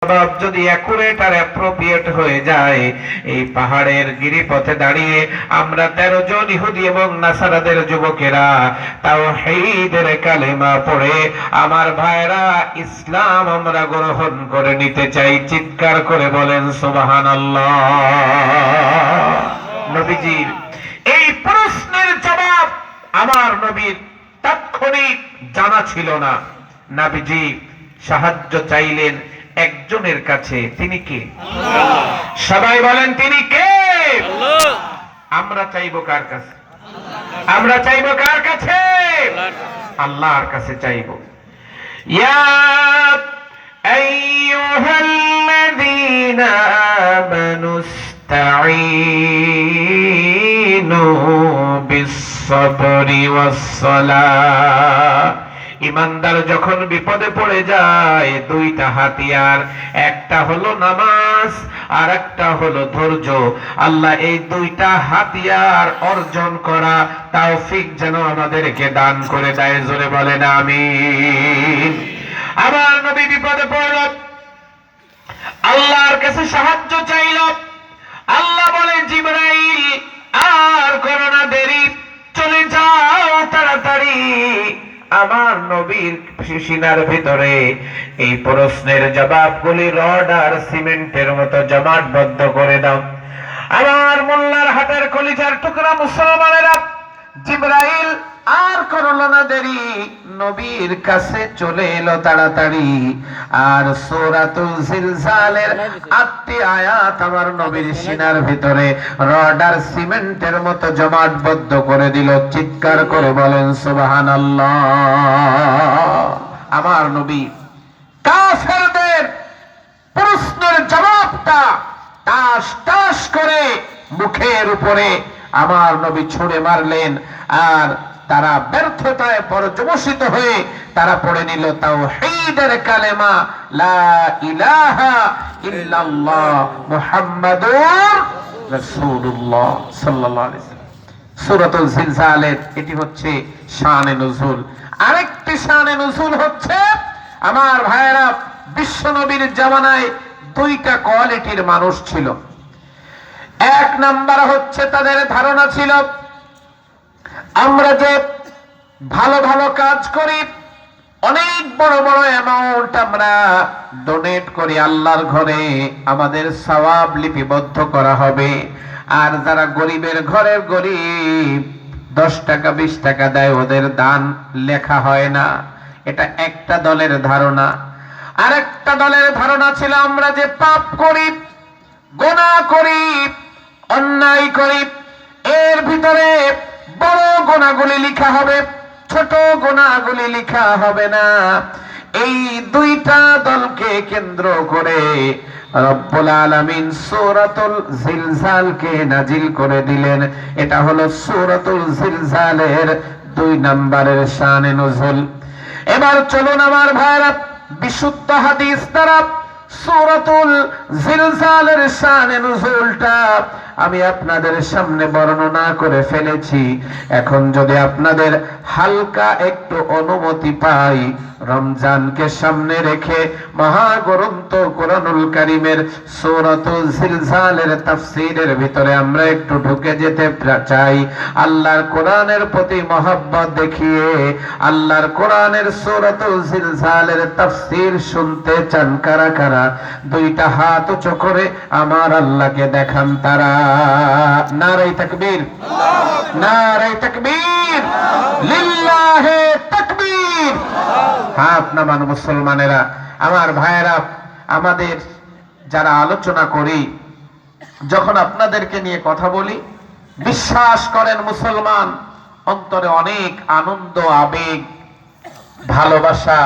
জবাব যদি অ্যাকুরেট আর অ্যাপ্রোপ্রিয়েট হয়ে যায়, এই পাহাড়ের গিরিপথে দাঁড়িয়ে আমরা 13 জন ইহুদি এবং নাসারাদের যুবকেরা তাওহীদের কালেমা পড়ে আমার ভাইরা ইসলাম আমরা গ্রহণ করে নিতে চাই। চিৎকার করে বলেন সুবহানাল্লাহ। নবীজির এই প্রশ্নের জবাব আমার নবীর তাৎক্ষণিক জানা ছিল না। নবীজি সাহায্য চাইলেন একজনের কাছে। তিনি কে? সবাই বলেন তিনি কে? আমরা চাইবো কার কাছে? আমরা চাইবো কার কাছে? আল্লাহর কাছে চাইবো। ইয়া আইয়ুহাল্লাযীনা আমানুস্তাঈনু বিস-সাবরি ওয়াস-সালাহ। ইমানদার যখন বিপদে পড়ে যায় দুইটা হাতিয়ার, একটা হলো নামাজ আর একটা হলো ধৈর্য। আল্লাহ এই দুইটা হাতিয়ার অর্জন করা তৌফিক যেন আমাদেরকে দান করে দেয়। জোরে বলেন আমিন। আমার নবী বিপদে পড়ল, আল্লাহর কাছে সাহায্য চাইল। আল্লাহ বলে জিবরাইল আর করো না দেরি, চলে যাও তাড়াতাড়ি আমার নবীর সিনার ভিতরে এই প্রশ্নের জবাবগুলি রড আর সিমেন্টের মতো জমাটবদ্ধ করে দাও। আমার মোল্লার হাতের কলিজার টুকরা মুসলমানেরা, জিবরাইল আর করল না দেরি, নবীর কাছে চলে এলো তাড়াতাড়ি। আর সূরাতুল জিলজালের 8টি আয়াত আমার নবীর সিনার ভিতরে রড আর সিমেন্টের মতো জমাটবদ্ধ করে দিল। চিৎকার করে বলেন সুবহানাল্লাহ। আমার নবী কাফেরদের প্রশ্নের জবাবটা টাস টাস করে মুখের উপরে আমার নবী ছুঁড়ে মারলেন। আর তারা ব্যর্থতায় পর্যবসিত হয়ে তারা পড়ে নিল তাওহীদের কালেমা, লা ইলাহা ইল্লাল্লাহ মুহাম্মাদুর রাসূলুল্লাহ সাল্লাল্লাহু আলাইহি ওয়াসাল্লাম। সূরাতুল জিলজালের এটি হচ্ছে শানে নুজুল। আরেকটি শানে নুজুল হচ্ছে আমার ভাইয়েরা, বিশ্ব নবীর জামানায় দুইটা কোয়ালিটির মানুষ ছিল। এক নাম্বার হচ্ছে তাদের ধারণা ছিল আমরা যে ভালো ভালো কাজ করি, অনেক বড় বড় অ্যামাউন্ট আমরা ডোনেট করি আল্লাহর ঘরে, আমাদের সওয়াব লিপিবদ্ধ করা হবে। আর যারা গরিবের ঘরের গরিব 10 টাকা 20 টাকা দেয়, ওদের দান লেখা হয় না। এটা একটা দলের ধারণা। আরেকটা দলের ধারণা ছিল আমরা যে পাপ করি, গুনাহ করি, অন্যায় করি, এর ভিতরে বড় গুনাহগুলি লেখা হবে, ছোট গুনাহগুলি লেখা হবে না। এই দুইটা দলকে কেন্দ্র করে রব্বুল আলামিন সূরাতুল জিলজালকে নাজিল করে দিলেন। এটা হলো সূরাতুল জিলজালের 2 নম্বরের শানে নুজুল। এবার চলুন আমার ভাইরা, বিশুদ্ধ হাদিস দ্বারা সূরাতুল জিলজালের শানে নুজুলটা আমি আপনাদের সামনে বর্ণনা করে ফেলেছি। এখন যদি আপনাদের হালকা একটু অনুমতি পাই, রমজানকে সামনে রেখে মহাগ্রন্থ কোরআনুল কারীমের সূরাতুল জিলজালের তাফসীরের ভিতরে আমরা একটু ঢুকে যেতে চাই। আল্লাহর কোরআনের প্রতি মহব্বত দেখিয়ে আল্লাহর কোরআনের সূরাতুল জিলজালের তাফসীর শুনতে চান কারা কারা? দুইটা হাত উঁচু করে আমার আল্লাহকে দেখান তারা। নারে তাকবীর, নারে তাকবীর, লিল্লাহে তাকবীর। হাত নামান মুসলমানেরা, আমার ভাইয়েরা, আমাদের যারা আলোচনা করি, যখন আপনাদেরকে নিয়ে কথা বলি, বিশ্বাস করেন মুসলমান, অন্তরে অনেক আনন্দ, আবেগ, ভালোবাসা।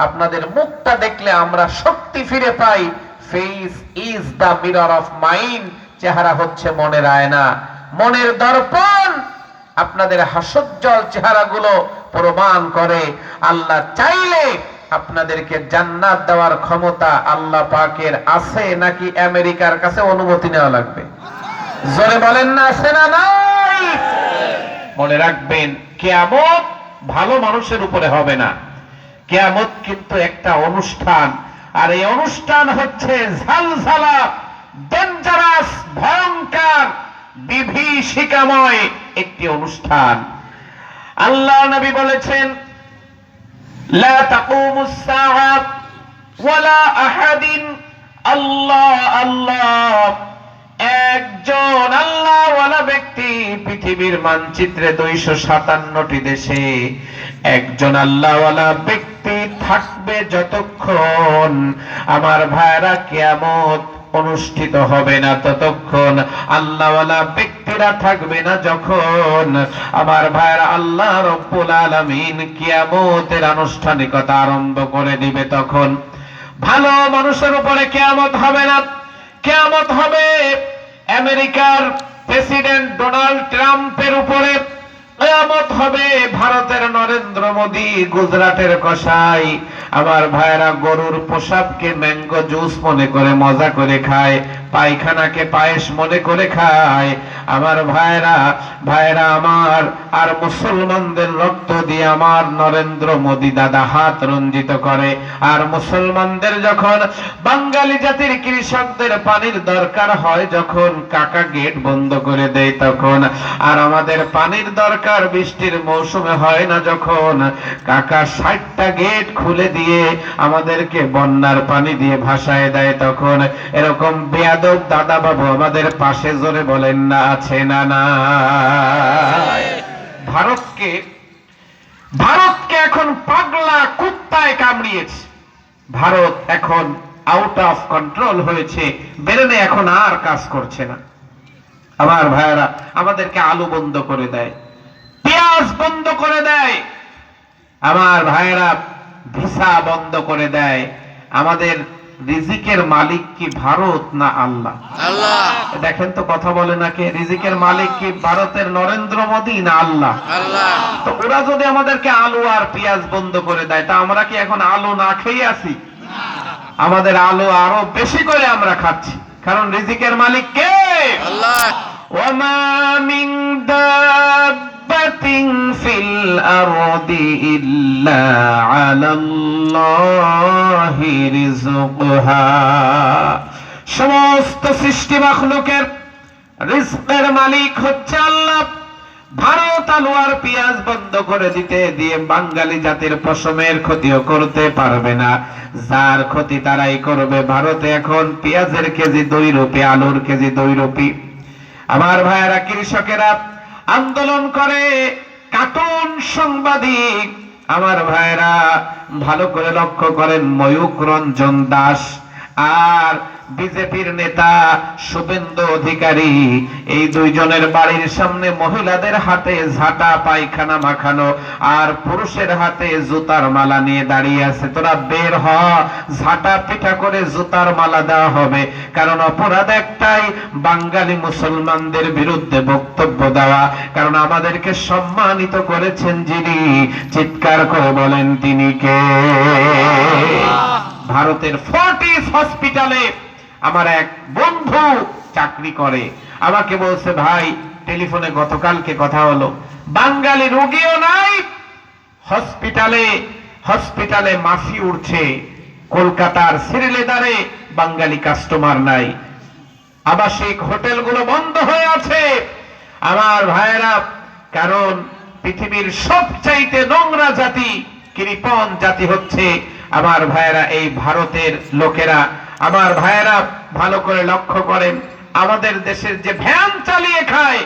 আপনাদের মুখটা দেখলে আমরা শক্তি ফিরে পাই। Face is the mirror of mind. চেহারা হচ্ছে মনের আয়না, মনের দর্পণ। আপনাদের হাস্যোজ্জ্বল চেহারাগুলো প্রমাণ করে আল্লাহ চাইলে আপনাদেরকে জান্নাত দেওয়ার ক্ষমতা আল্লাহ পাকের আছে, নাকি আমেরিকার কাছে অনুমতি নেওয়া লাগবে? জোরে বলেন না, আছে না নাই? মনে রাখবেন, কিয়ামত ভালো মানুষের উপরে হবে না। কিয়ামত কিন্তু একটা অনুষ্ঠান। আর এই অনুষ্ঠান হচ্ছে ঝালঝালা, ডেঞ্জারাস, ভয়ঙ্কর, বিভীষিকাময় একটি অনুষ্ঠান। আল্লাহ নবী বলেছেন, লা তাকুমুস সাআত ওয়ালা আহাদিন, আল্লাহ আল্লাহ, একজন আল্লাহওয়ালা ব্যক্তি পৃথিবীর মানচিত্রে 257টি দেশে একজন আল্লাহওয়ালা ব্যক্তি থাকবে যতক্ষণ আমার ভাইরা কিয়ামত অনুষ্ঠিত হবে না, ততক্ষণ আল্লাহওয়ালা ব্যক্তিরা থাকবে না। যখন আমার ভাইরা আল্লাহ রব্বুল আলামিন কিয়ামতের আনুষ্ঠানিকতা আরম্ভ করে দিবে, তখন ভালো মানুষের উপরে কিয়ামত হবে না। কিয়ামত হবে আমেরিকার প্রেসিডেন্ট ডোনাল্ড ট্রাম্পের উপরে, কিয়ামত হবে ভারতের নরেন্দ্র মোদী, গুজরাটের কসাই। আমার ভাইরা গরুর পোশাককে ম্যাঙ্গো জুস মনে করে মজা করে খায়, পায়খানাকে পায়েস মনে করে খায়। আমার ভাইরা আমার, আর মুসলমানদের রক্ত দিয়ে আমার নরেন্দ্র মোদী দাদা হাত রঞ্জিত করে। আর মুসলমানদের যখন, বাঙালি জাতির কৃষকদের পানির দরকার হয় যখন, কাকা গেট বন্ধ করে দেয় তখন। আর আমাদের পানির দরকার বৃষ্টির মৌসুমে হয় না যখন, কাকা 60টা গেট খুলে দিয়ে আমাদেরকে বন্যার পানি দিয়ে ভাসায় দেয় তখন। এরকম বেয়াদব দাদা বাবু আমাদের পাশে, জোরে বলেন না আছে না না? ভারতকে এখন পাগলা কুত্তায় কামড়িয়েছে। ভারত এখন আউট অফ কন্ট্রোল হয়েছে, ব্রেনে এখন আর কাজ করছে না। আমার ভাইরা আমাদেরকে আলু বন্ধ করে দেয়, পেঁয়াজ বন্ধ করে দেয়, আমার ভাইরা ভিসা বন্ধ করে দেয়। আমাদের রিজিকের মালিক কি ভারত না আল্লাহ? আল্লাহ। দেখেন তো কথা বলে না কে? রিজিকের মালিক কি ভারতের নরেন্দ্র মোদী না আল্লাহ? আল্লাহ। তো ওরা যদি আমাদেরকে আলু আর পেঁয়াজ বন্ধ করে দেয়, তা আমরা কি এখন আলু না খেয়ে আছি? আমাদের আলু আরো বেশি করে আমরা খাচ্ছি, কারণ রিজিকের মালিক কে? আল্লাহ। ওয়ামা মিন দাব্বাতিন ফিল আরদি ইল্লা আলাল্লাহি রিজকুহা। সমস্ত সৃষ্টি মাখলুকের রিজকের মালিক হচ্ছে আল্লাহ। ভারত আলু আর পেঁয়াজ বন্ধ করে দিতে দিয়ে বাঙালি জাতির পশমের ক্ষতিও করতে পারবে না। যার ক্ষতি তারাই করবে। ভারতে এখন পেঁয়াজের কেজি 2 রুপি, আলুর কেজি 2 রুপি। আমার ভাইয়েরা কৃষকেরা আন্দোলন করে, কার্টুন সাংবাদিক আমার ভাইয়েরা ভালো করে লক্ষ্য করেন, ময়ূক রঞ্জন দাস আর বিজেপির নেতা শুভেন্দু অধিকারী, এই দুইজনের বাড়ির সামনে মহিলাদের হাতে ঝাঁটা পায়খানা মাখানো আর পুরুষের হাতে জুতার মালা নিয়ে দাঁড়িয়ে আছে। তোরা বের হ, ঝাঁটা পিঠা করে জুতার মালা দেওয়া হবে। কারণ অপরাধ একটাই, বাঙালি মুসলমানদের বিরুদ্ধে বক্তব্য দেওয়া। কারণ আমাদেরকে সম্মানিত করেছেন যিনি, চিৎকার করে বলেন তিনি কে? ভারতের ফোর্টিস হসপিটালে আমার এক বন্ধু চাকরি করে, আমাকে বলছে, ভাই টেলিফোনে গতকালকে কথা হলো, বাঙালি রোগীও নাই, হসপিটালে মাফি উঠছে, কলকাতার শ্রীলেদারে বাঙালি কাস্টমার নাই, আবাসিক হোটেলগুলো বন্ধ হয়ে আছে। আমার ভাইয়েরা, কারণ পৃথিবীর সবচাইতে নোংরা জাতি, কৃপণ জাতি হচ্ছে আমার ভাইয়েরা এই ভারতের লোকেরা। আমার ভাইয়েরা ভালো করে লক্ষ্য করেন, আমাদের দেশের যে ভ্যান চালিয়ে খায়,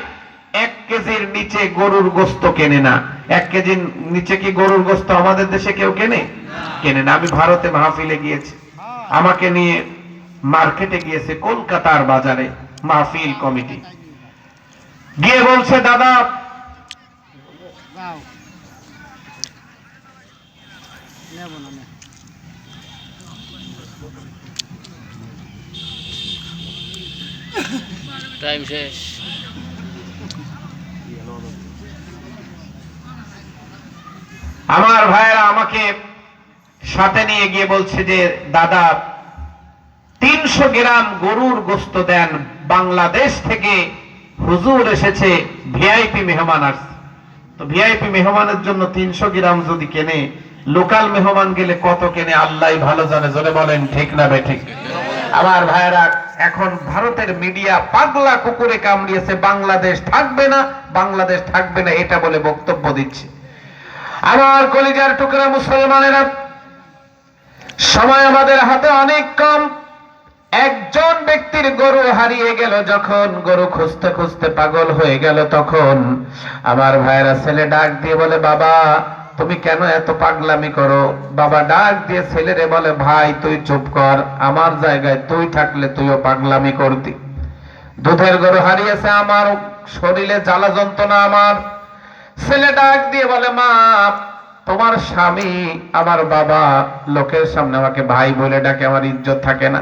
1 কেজির নিচে গরুর গোস্ত কেনে না। 1 কেজির নিচে কি গরুর গোস্ত আমাদের দেশে কেউ কেনে না। আমি ভারতে মাহফিলে গিয়েছি, আমাকে নিয়ে মার্কেটে গিয়েছে, কলকাতার বাজারে মাহফিল কমিটি গিয়ে বলছে, দাদা টাইম শেষ। আমার ভাইয়েরা আমাকে সাথে নিয়ে গিয়ে বলছে যে, দাদা 300 গ্রাম গরুর গোস্ত দেন, বাংলাদেশ থেকে হুজুর এসেছে, ভিআইপি মেহমান আসছে। তো ভিআইপি মেহমানের জন্য 300 গ্রাম যদি কেনে, লোকাল মেহমান গেলে কত কেনে আল্লাহই ভালো জানে, জোরে বলেন ঠিক না বেঠিক? আমার ভাইরা, এখন ভারতের মিডিয়া পাগলা কুকুরে কামড়িয়েছে, বাংলাদেশ থাকবে না, বাংলাদেশ থাকবে না এটা বলে বক্তব্য দিচ্ছে। আমার কলিজার টুকরা মুসলমানেরা, সময় আমাদের হাতে অনেক কম। একজন ব্যক্তির গরু হারিয়ে গেল, যখন গরু খুঁজতে খুঁজতে পাগল হয়ে গেল, তখন আমার ভাইরা ছেলে ডাক দিয়ে বলে, বাবা তুমি কেন এত পাগলামি করো? বাবা ডাক দিয়ে ছেলেরে বলে, ভাই তুই চুপ কর, আমার জায়গায় তুই থাকলে তুইও পাগলামি করতি। দুধের গরু হারিয়েছে আমার, শরীরে জ্বালা যন্ত্রণা আমার। ছেলে ডাক দিয়ে বলে, মা তোমার স্বামী আমার বাবা, লোকের সামনে আমাকে ভাই বলে ডাকে, আমার ইজ্জত থাকে না।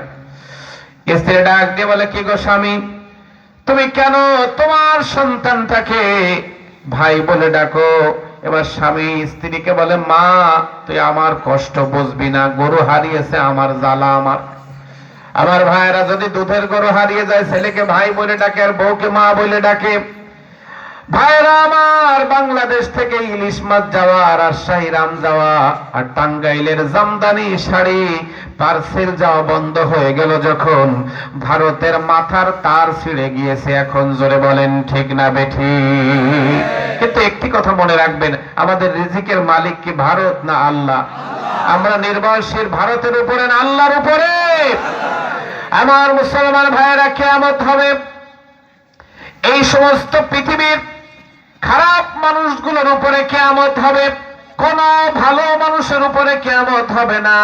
স্ত্রী ডাক দিয়ে বলে, কি গো স্বামী, তুমি কেন তোমার সন্তানটাকে ভাই বলে ডাকো? এবার স্বামী স্ত্রীকে বলে, মা তুই আমার কষ্ট বুঝবি না, গরু হারিয়েছে আমার জ্বালা আমার। আমার ভাইয়েরা, যদি দুধের গরু হারিয়ে যায় ছেলেকে ভাই বলে ডাকে আর বউকে মা বলে ডাকে। ভাইরা আমার, বাংলাদেশ থেকে ইলিশ মাছ যাওয়া, রাজশাহী রাম যাওয়া, আর টাঙ্গাইলের জামদানি শাড়ি পার্সেল যাওয়া বন্ধ হয়ে গেল যখন, ভারতের মাথার তার ছিঁড়ে গিয়েছে। এখন জোরে বলেন ঠিক না বেঠিক? কিন্তু একটি কথা মনে রাখবেন, আমাদের রিজিকের মালিক কি ভারত না আল্লাহ? আমরা নির্ভরশীল ভারতের উপরে না আল্লাহর উপরে? আমার মুসলমান ভাইয়েরা, কিয়ামত হবে, এই সমস্ত পৃথিবীর খারাপ মানুষগুলোর উপরে কিয়ামত হবে, কোন ভালো মানুষের উপরে কিয়ামত হবে না।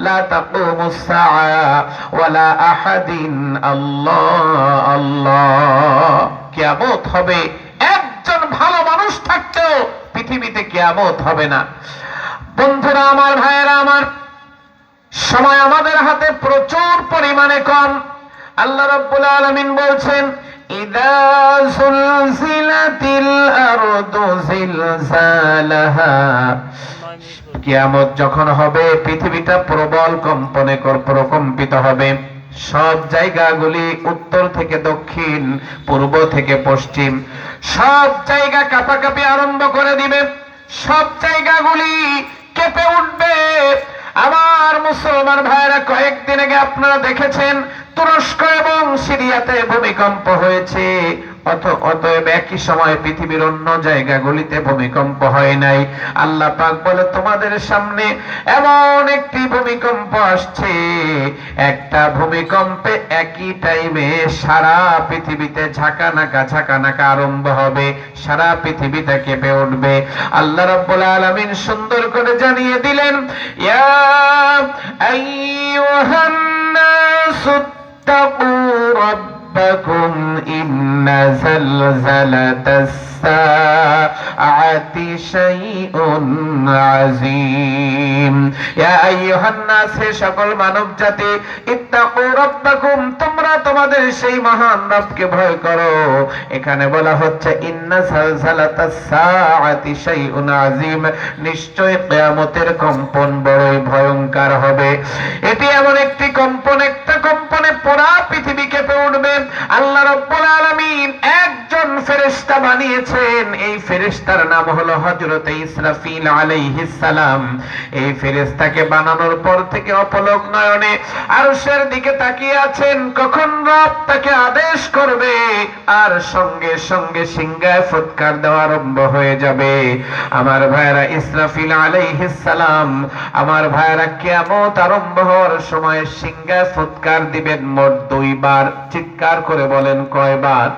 লা তাকুমুস সাআ ওয়ালা আহাদিন, আল্লাহ আল্লাহ। কিয়ামত হবে, একজন ভালো মানুষ থাকতেও পৃথিবীতে কিয়ামত হবে না। বন্ধুরা আমার, ভাইয়েরা আমার, সময় আমাদের হাতে প্রচুর পরিমাণে কম। আল্লাহ রাব্বুল আলামিন বলছেন, ইযা যুলজিলাতিল আরদু জিলজালাহা, কিয়ামত যখন হবে পৃথিবীটা প্রবল কম্পনে প্রকম্পিত হবে। সব জায়গাগুলি উত্তর থেকে দক্ষিণ, পূর্ব থেকে পশ্চিম, সব জায়গা কাঁপাকাঁপি আরম্ভ করে দিবে, সব জায়গাগুলি কেঁপে উঠবে। আমার মুসলমান ভাইরা, কয়েকদিন আগে আপনারা দেখেছেন তুরস্ক এবং সিরিয়াতে ভূমিকম্প হয়েছে। অতএব একই সময় পৃথিবীর অন্য জায়গাগুলিতে ভূমিকম্প হয় নাই। আল্লাহ পাক বলে, তোমাদের সামনে এমন একটি ভূমিকম্প আসছে, একটা ভূমিকম্পে একই টাইমে সারা পৃথিবীতে ঝাঁকানাকা আরম্ভ হবে, সারা পৃথিবীতে কেঁপে উঠবে। আল্লাহ রাব্বুল আলামিন সুন্দর করে জানিয়ে দিলেন, ইয়া আইয়ুহান নাসু ইত্তাকু রাব্বাকুম ইন্না যালযালাতাস সাআতি শাইউন আযীম। ইয়া আইয়ুহান নাস, হে সকল মানব জাতি, ইত্তাকু রাব্বাকুম, তোমরা তোমাদের সেই মহান রবকে ভয় করো। এখানে বলা হচ্ছে ইন্না যালযালাতাস সাআতি শাইউন আযীম, নিশ্চয় কিয়ামতের কম্পন বড়ই ভয়ঙ্কর হবে। এটি এমন একটি কম্পন, একটা কম্পনে পুরা পৃথিবী কেঁপে উঠবে। আল্লাহ রাব্বুল আলামিন একজন ফেরেশতা বানিয়েছেন, এই ফেরেশতার নাম হলো হযরত ইসরাফিল আলাইহিস সালাম। এই ফেরেশতাকে বানানোর পর থেকে অপলক নয়নে আরশের দিকে তাকিয়ে আছেন, কখন রব তাকে আদেশ করবে, আর সঙ্গে সঙ্গে সিংহায় ফুৎকার দেওয়া আরম্ভ হয়ে যাবে। আমার ভাইরা, ইসরাফিল আলাইহিস সালাম, আমার ভাইরা, কিয়ামত আরম্ভ হওয়ার সময় সিংহায় ফুৎকার দিবেন মোট 2 বার। চিৎকার করে বলেন কয়বার?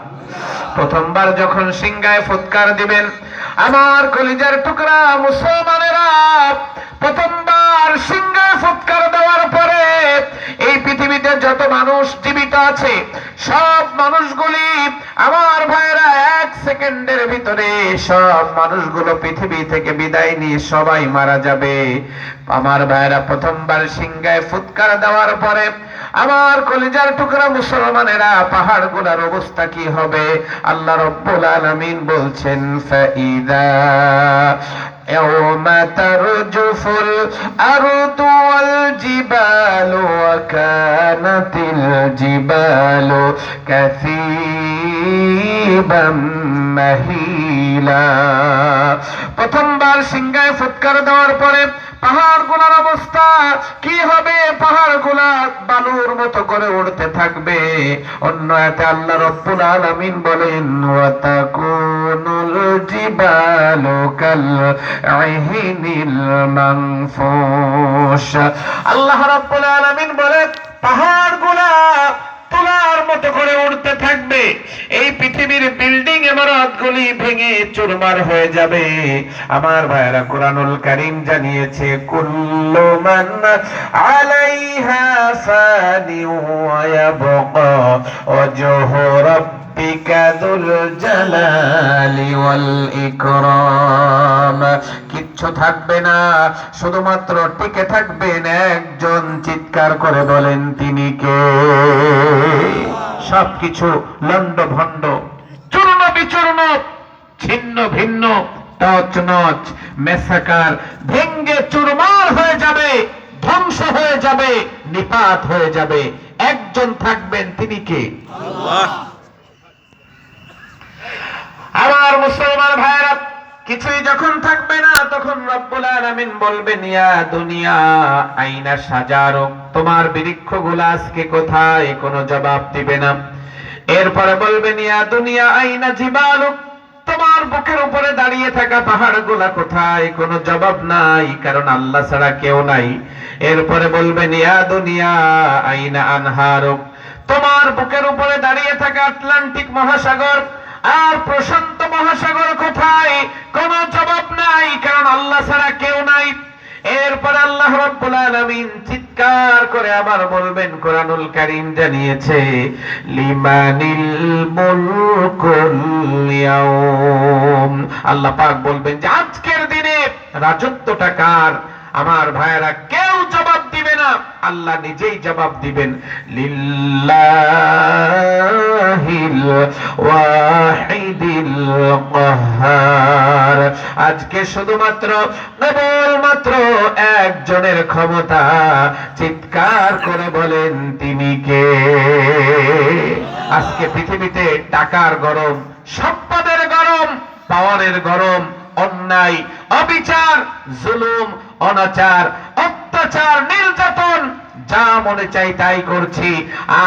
প্রথমবার যখন সিংহায় ফুৎকার দিবেন, আমার কলিজার টুকরা মুসলমানেরা, প্রথমবার সিংহায় ফুৎকার দেওয়ার পরে এই পৃথিবীতে যত মানুষ জীবিত আছে সব মানুষগুলি, আমার ভাইরা, 1 সেকেন্ডের ভিতরে সব মানুষগুলো পৃথিবী থেকে বিদায় নিয়ে সবাই মারা যাবে। আমার ভাইরা, প্রথমবার সিংহায় ফুৎকার দেওয়ার পরে আমার কলিজার টুকরা মুসলমানেরা, পাহাড়গুলোর অবস্থা কি হবে? আল্লাহ রাব্বুল আলামিন বলছেন, ফাইদা ইয়াওমা তারজুফুল আরদু ওয়াল জিবালু ওয়া কানাতিল জিবালু কাসীবাম মাহিলা। প্রথমবার সিংহায় ফুৎকার দেওয়ার পরে পাহাড়গুলোর অবস্থা কি হবে? পাহাড়গুলা বালুর মতো করে উড়তে থাকবে। অন্য আয়াতে আল্লাহ রাব্বুল আলামিন বলেন ওয়া তাকুনুল জিবালু কাল আহিনিল মানফুশ। আল্লাহ রাব্বুল আলামিন বলেন পাহাড়গুলা তুলার মতো করে উড়তে থাকবে। এই পৃথিবীর বিল্ডিং ইমারতগুলি ভেঙে চুরমার হয়ে যাবে। আমার ভাইরা, কুরআনুল কারীম জানিয়েছে কুল্লু মান আলাইহা ফানি ওয়া ইয়াবকা ওয়াজহু রাব্বিকা যুল জালালি ওয়াল ইকরাম। কিচ্ছু থাকবে না, শুধুমাত্র টিকে থাকবেন একজন। চিৎকার করে বলেন তিনি কে? সবকিছু লন্ড ভন্ড, চূর্ণ বিচূর্ণ, ছিন্ন ভিন্ন, তছনছ মেসাকার, ভেঙ্গে চুরমার হয়ে যাবে, ধ্বংস হয়ে যাবে, নিপাত হয়ে যাবে। একজন থাকবেন, তিনি কে? আল্লাহ। আমার মুসলমান ভাইরা, কিছুই যখন থাকবে না তখন রব্বুল আলামিন বলবেন ইয়া দুনিয়া আইনা সাজারুক, তোমার বৃক্ষগুলো আজকে কোথায়? কোনো জবাব দিবে না। এরপরে বলবেন ইয়া দুনিয়া আইনা জিবালুক, তোমার বুকের উপরে দাঁড়িয়ে থাকা পাহাড়গুলা কোথায়? কোনো জবাব নাই, কারণ আল্লাহ ছাড়া কেউ নাই। এরপরে বলবেন ইয়া দুনিয়া আইনা আনহারুক, তোমার বুকের উপরে দাঁড়িয়ে থাকা আটলান্টিক মহাসাগর আর প্রশান্ত মহাসাগর কোথায়? কোনো জবাব নাই, কারণ আল্লাহ ছাড়া কেউ নাই। এরপর আল্লাহ রাব্বুল আলামিন চিৎকার করে আবার বলবেন, কুরআনুল কারীম জানিয়েছে লিমানিল মুলকুল ইয়াউম। আল্লাহ পাক বলবেন যে আজকের দিনে রাজত্বটা কার? আমার ভাইরা, কেউ জবাব দিবে না, আল্লাহ নিজেই জবাব দিবেন। লিল্লাহিল ওয়াহিদিল কাহ্হার। আজকে শুধুমাত্র কেবলমাত্র একজনের ক্ষমতা। চিৎকার করে বলেন তিনি কে? আজকে পৃথিবীতে টাকার গরম, সম্পদের গরম, পাওয়ারের গরম, অন্যায়, অবিচার, জুলুম, অনাচার, অত্যাচার, নির্যাতন, যা মনে চাই তাই করছি।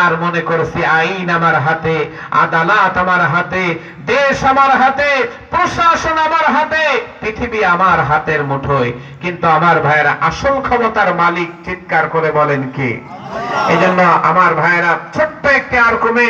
আর মনে করছি আইন আমার হাতে, আদালত আমার হাতে, দেশ আমার হাতে, প্রশাসন আমার হাতে, পৃথিবী আমার হাতের মুঠোয়। কিন্তু আমার ভাইয়েরা, আসল ক্ষমতার মালিক চিৎকার করে বলেন কে? এই জন্য আমার ভাইয়েরা, ছোট্ট একটি আর্গুমেন্ট